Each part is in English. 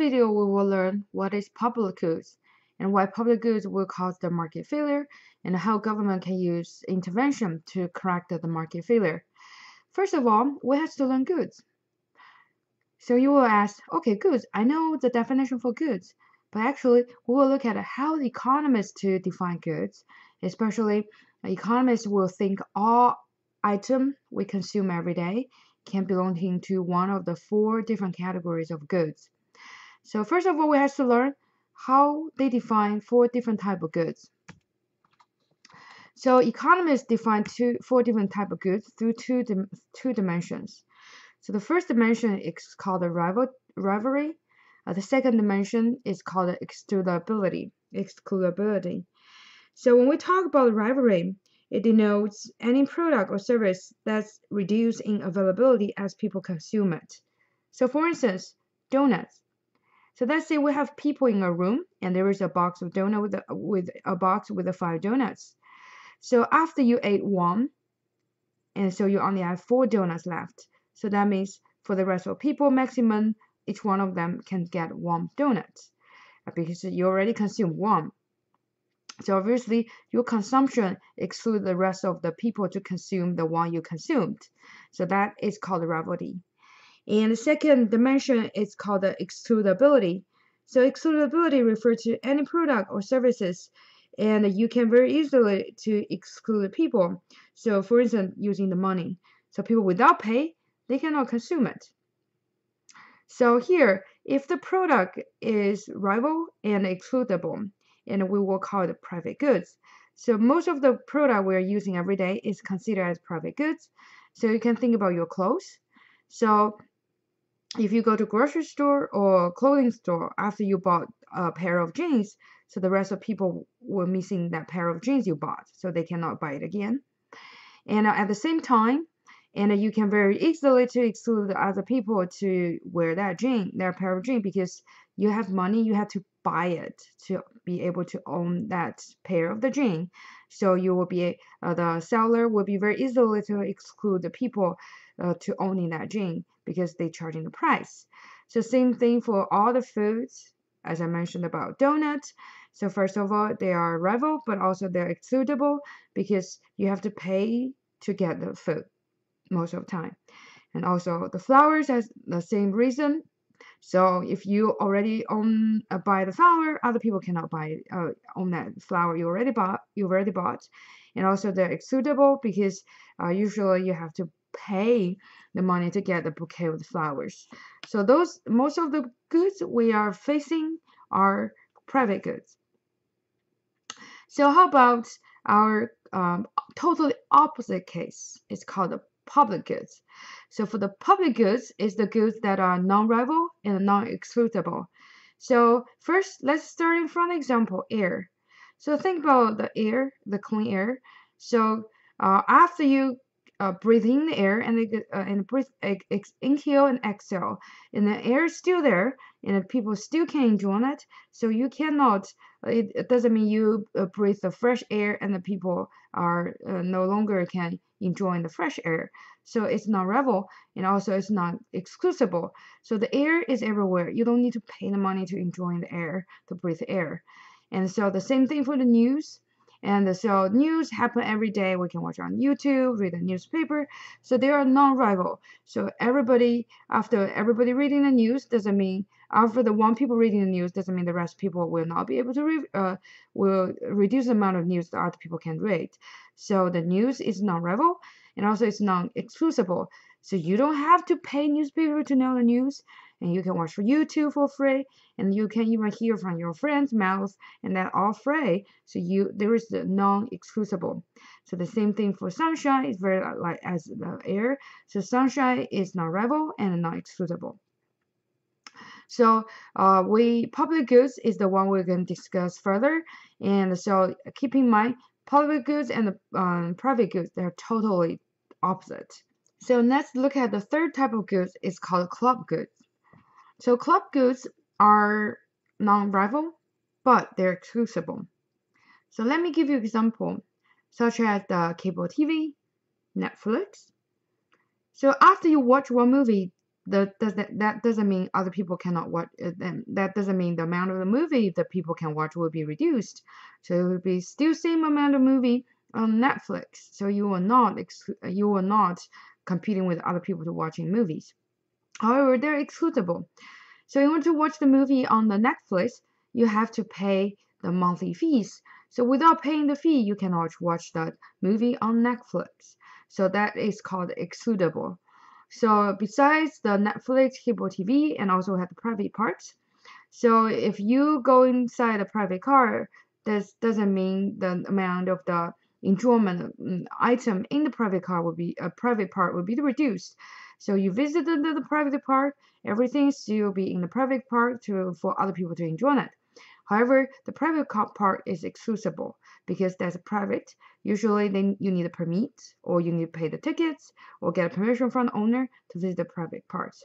video, we will learn what is public goods and why public goods will cause the market failure and how government can use intervention to correct the market failure. First of all, we have to learn goods. So you will ask, okay, goods, I know the definition for goods, but actually we will look at how the economists to define goods, especially economists will think all item we consume every day can belong to one of the 4 different categories of goods. So first of all, we have to learn how they define 4 different types of goods. So economists define 4 different types of goods through two dimensions. So the first dimension is called the rivalry. The second dimension is called the excludability. So when we talk about rivalry, it denotes any product or service that's reduced in availability as people consume it. So for instance, donuts. So let's say we have people in a room and there is a box of donuts with a box with 5 donuts. So after you ate one, and so you only have 4 donuts left. So that means for the rest of people, maximum each one of them can get 1 donut because you already consumed 1. So obviously your consumption excludes the rest of the people to consume the one you consumed. So that is called rivalry. And the second dimension is called the excludability. So excludability refers to any product or services, and you can very easily to exclude people. So for instance, using the money. So people without pay, they cannot consume it. So here, if the product is rival and excludable, and we will call it private goods. So most of the product we're using every day is considered as private goods. So you can think about your clothes. So if you go to grocery store or clothing store after you bought a pair of jeans, so the rest of people were missing that pair of jeans you bought, so they cannot buy it again. And at the same time, and you can very easily to exclude the other people to wear that pair of jeans, because you have money, you have to buy it to be able to own that pair of the jeans. So you will be the seller will be very easily to exclude the people to owning that jeans because they charging the price. So same thing for all the foods, as I mentioned about donuts. So first of all, they are rival, but also they're excludable because you have to pay to get the food most of the time. And also the flowers has the same reason. So if you already buy the flower, other people cannot buy own that flower you already bought. And also they're excludable because usually you have to pay the money to get the bouquet of the flowers. So most of the goods we are facing are private goods. So how about our totally opposite case? It's called the public goods. So for the public goods, is the goods that are non-rival and non-excludable. So first, let's start from the example, air. So think about the air, the clean air. So after you breathe in the air and breathe, inhale and exhale, and the air is still there, and people still can enjoy it. So you cannot. It doesn't mean you breathe the fresh air and the people are no longer can enjoy the fresh air. So it's not rival, and also it's not exclusible. So the air is everywhere. You don't need to pay the money to enjoy the air, to breathe the air. And so the same thing for the news. And so news happen every day. We can watch on YouTube, read the newspaper. So they are non-rival. So after everybody reading the news doesn't mean after the one people reading the news doesn't mean the rest of people will not be able to will reduce the amount of news that other people can read. So the news is non-rival, and also it's non-exclusible. So you don't have to pay newspaper to know the news, and you can watch for YouTube for free, and you can even hear from your friends' mouths, and that all free. So there is the non-exclusible. So the same thing for sunshine is very like as the air. So sunshine is non-rival and non-exclusible. So public goods is the one we're going to discuss further, and so keep in mind public goods and private goods, they're totally opposite. So let's look at the third type of goods. It's called club goods. So club goods are non-rival, but they're exclusible. So let me give you an example, such as the cable TV, Netflix. So after you watch one movie, that doesn't mean other people cannot watch. That doesn't mean the amount of the movie that people can watch will be reduced. So it will be still same amount of movie on Netflix. So you will not competing with other people to watching movies. However, they're excludable. So in order to watch the movie on the Netflix, you have to pay the monthly fees. So without paying the fee, you cannot watch that movie on Netflix. So that is called excludable. So besides the Netflix, cable TV, and also have the private parts. So if you go inside a private car, this doesn't mean the amount of the enjoyment item in the private car will be a private part will be reduced. So you visit the private part, everything still be in the private part for other people to enjoy it. However, the private car part is exclusible because that's private. Usually, then you need a permit or you need to pay the tickets or get permission from the owner to visit the private parts.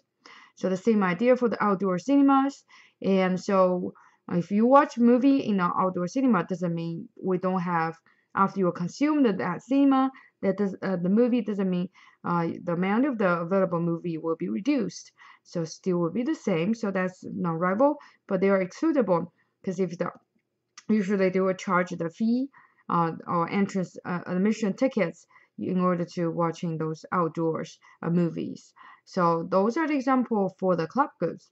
So the same idea for the outdoor cinemas. And so if you watch a movie in an outdoor cinema, doesn't mean we don't have, after you consume that cinema, the movie doesn't mean the amount of the available movie will be reduced. So still will be the same. So that's non-rival, but they are excludable because if usually they will charge the fee or entrance admission tickets in order to watching those outdoors movies. So those are the example for the club goods.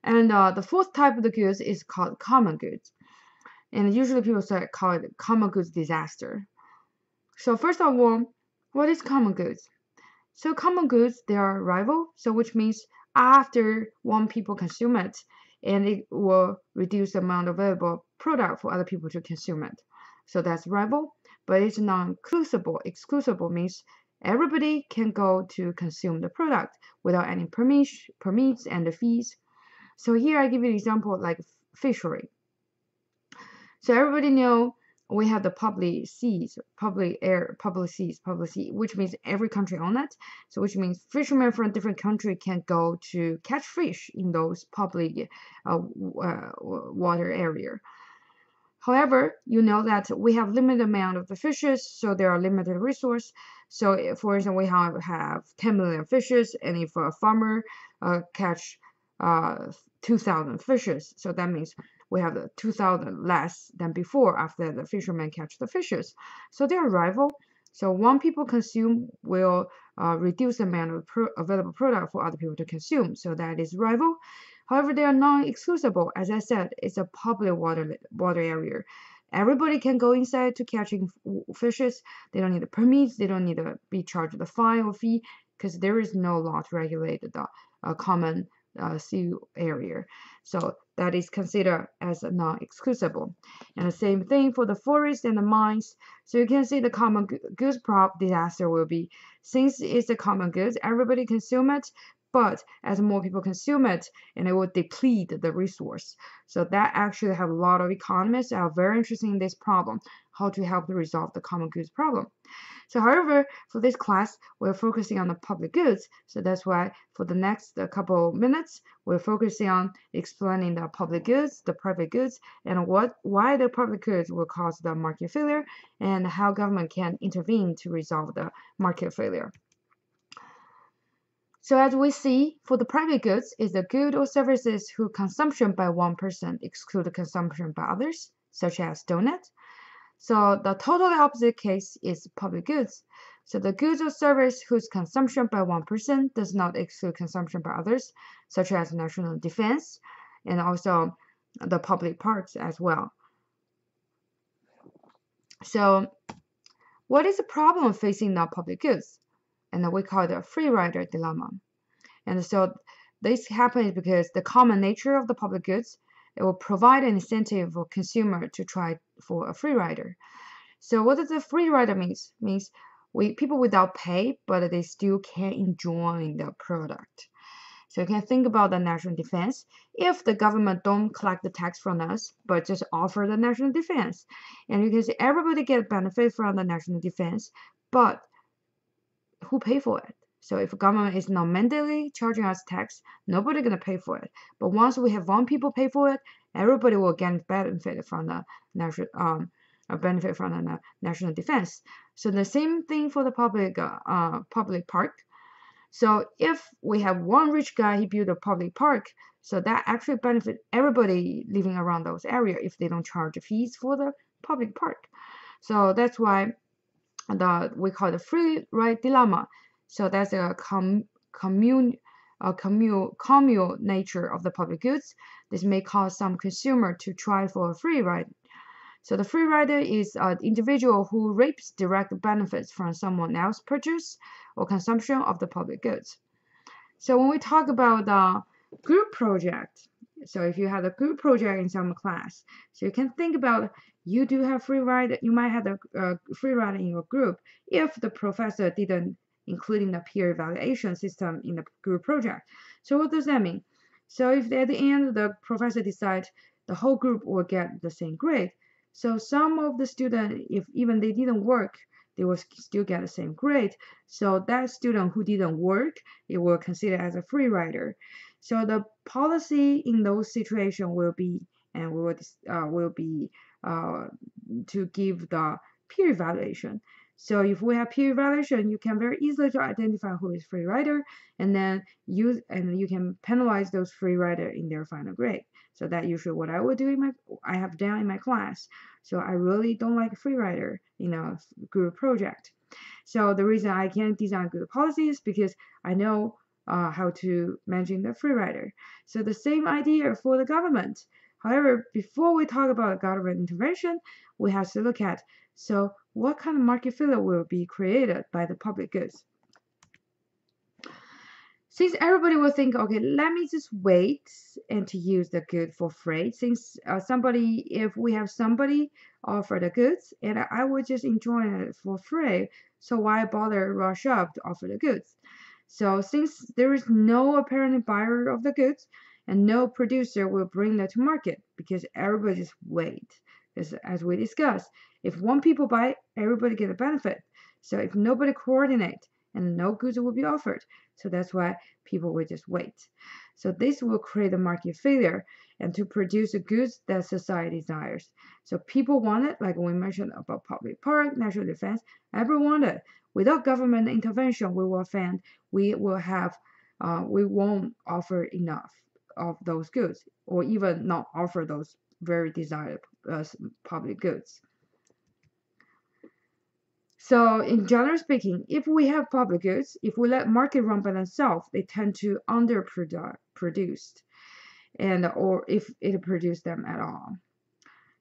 And the fourth type of the goods is called common goods. And usually people call it common goods disaster. So first of all, what is common goods? So common goods, they are rival, so which means after one people consume it, and it will reduce the amount of available product for other people to consume it. So that's rival, but it's non-exclusible. Exclusible means everybody can go to consume the product without any permits and the fees. So here I give you an example like fishery. So everybody know we have the public seas, which means every country own it. So which means fishermen from different country can go to catch fish in those public water area. However, you know that we have limited amount of the fishes, so there are limited resource. So for instance, we have 10 million fishes, and if a farmer catch 2,000 fishes, so that means we have 2,000 less than before after the fishermen catch the fishes. So they are rival. So one people consume will reduce the amount of available product for other people to consume. So that is rival. However, they are non-exclusible. As I said, it's a public water area. Everybody can go inside to catching fishes. They don't need a permits. They don't need to be charged the fine or fee because there is no law to regulate the common sea area. So that is considered as non-exclusible. And the same thing for the forest and the mines. So you can see the common goods disaster will be, since it's a common goods, everybody consume it, but as more people consume it, and it will deplete the resource. So that actually have a lot of economists are very interested in this problem, how to help to resolve the common goods problem. So however, for this class, we're focusing on the public goods. So that's why for the next couple minutes, we're focusing on explaining the public goods, the private goods, and why the public goods will cause the market failure, and how government can intervene to resolve the market failure. So as we see, for the private goods, is the good or services whose consumption by one person exclude consumption by others, such as donut. So the totally opposite case is public goods. So the goods or service whose consumption by one person does not exclude consumption by others, such as national defense and also the public parks as well. So what is the problem facing the public goods? And we call it a free rider dilemma. And so this happens because the common nature of the public goods, it will provide an incentive for consumer to try for a free rider. So what does a free rider means? Means people without pay, but they still can enjoy the product. So you can think about the national defense. If the government don't collect the tax from us, but just offer the national defense, and you can see everybody get benefit from the national defense, but who pay for it? So if government is not mandatorily charging us tax, nobody gonna pay for it. But once we have one people pay for it, everybody will get benefit from the national national defense. So the same thing for the public park. So if we have one rich guy, he built a public park, so that actually benefit everybody living around those areas if they don't charge fees for the public park. So that's why we call the free ride dilemma. So that's a communal nature of the public goods. This may cause some consumer to try for a free ride. So the free rider is an individual who reaps direct benefits from someone else's purchase or consumption of the public goods. So when we talk about the group project, so if you have a group project in some class, so you can think about you do have free ride, you might have a free ride in your group if the professor didn't including the peer evaluation system in the group project. So what does that mean? So if at the end the professor decides the whole group will get the same grade, so some of the students, if even they didn't work, they will still get the same grade. So that student who didn't work, it will consider as a free rider. So the policy in those situations will be, and will be to give the peer evaluation. So if we have peer evaluation, you can very easily to identify who is free rider, and then you can penalize those free rider in their final grade. So that usually what I would do I have done in my class. So I really don't like free rider in a group project. So the reason I can design good policies because I know how to manage the free rider. So the same idea for the government. However, before we talk about government intervention, we have to look at so what kind of market failure will be created by the public goods. Since everybody will think, okay, let me just wait and to use the good for free. Since if we have somebody offer the goods and I would just enjoy it for free, so why bother rush up to offer the goods? So since there is no apparent buyer of the goods and no producer will bring that to market because everybody just wait. Because as we discussed, if one people buy, everybody get a benefit. So if nobody coordinate and no goods will be offered. So that's why people will just wait. So this will create a market failure and to produce the goods that society desires. So people want it, like we mentioned about public park, national defense, everyone want it. Without government intervention, we will find we won't offer enough of those goods or even not offer those very desired public goods. So in general speaking, if we have public goods, if we let market run by themselves, they tend to underproduce and or if it produce them at all.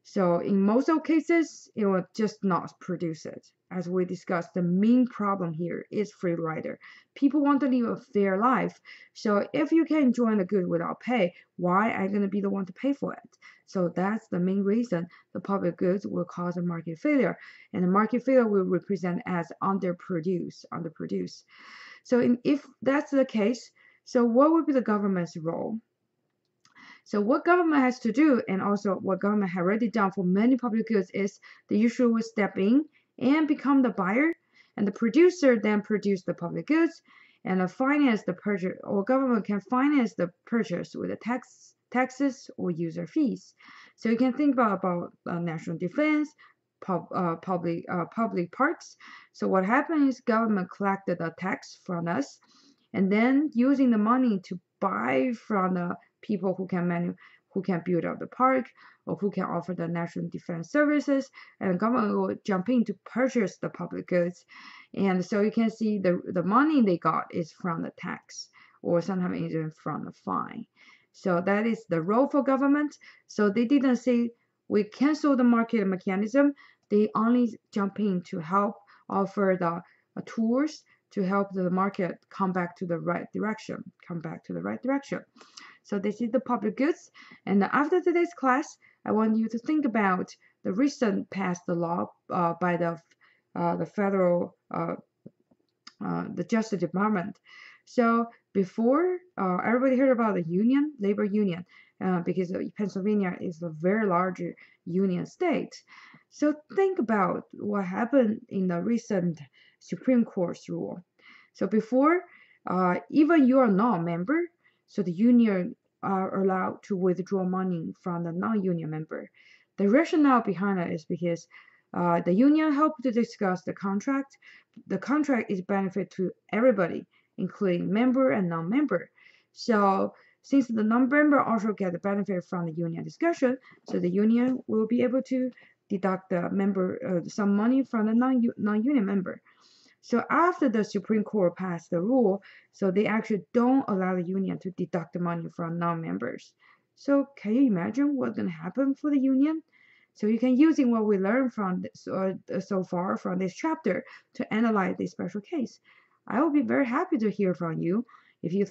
So in most of cases, it will just not produce it. As we discussed, the main problem here is free rider. People want to live a fair life. So if you can enjoy the good without pay, why are you going to be the one to pay for it? So that's the main reason the public goods will cause a market failure. And the market failure will represent as underproduce. So if that's the case, so what would be the government's role? So what government has to do, and also what government has already done for many public goods, is the usual will step in and become the buyer, and the producer then produce the public goods, and finance the purchase, or government can finance the purchase with the taxes or user fees. So you can think about national defense, public parks. So what happens is government collected the tax from us, and then using the money to buy from the people who can build up the park or who can offer the national defense services, and the government will jump in to purchase the public goods. And so you can see the money they got is from the tax or sometimes even from the fine. So that is the role for government. So they didn't say we cancel the market mechanism. They only jump in to help offer the tools to help the market come back to the right direction. So this is the public goods. And after today's class, I want you to think about the recent passed law by the federal the Justice Department. So before, everybody heard about the union, labor union, because Pennsylvania is a very large union state. So think about what happened in the recent Supreme Court's rule. So before, even you are not a member, so the union are allowed to withdraw money from the non-union member. The rationale behind it is because the union helped to discuss the contract. The contract is benefit to everybody, including member and non-member. So since the non-member also get the benefit from the union discussion, so the union will be able to deduct the member some money from the non-union member. So after the Supreme Court passed the rule, so they actually don't allow the union to deduct the money from non-members. So can you imagine what's going to happen for the union? So you can using what we learned from this, so far from this chapter to analyze this special case. I will be very happy to hear from you. If you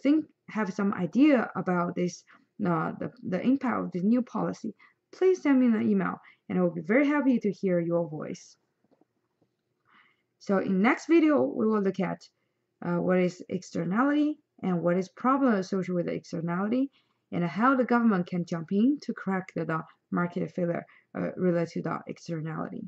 have some idea about this, the impact of this new policy, please send me an email, and I will be very happy to hear your voice. So in next video, we will look at what is externality and what is problem associated with the externality, and how the government can jump in to correct the market failure related to the externality.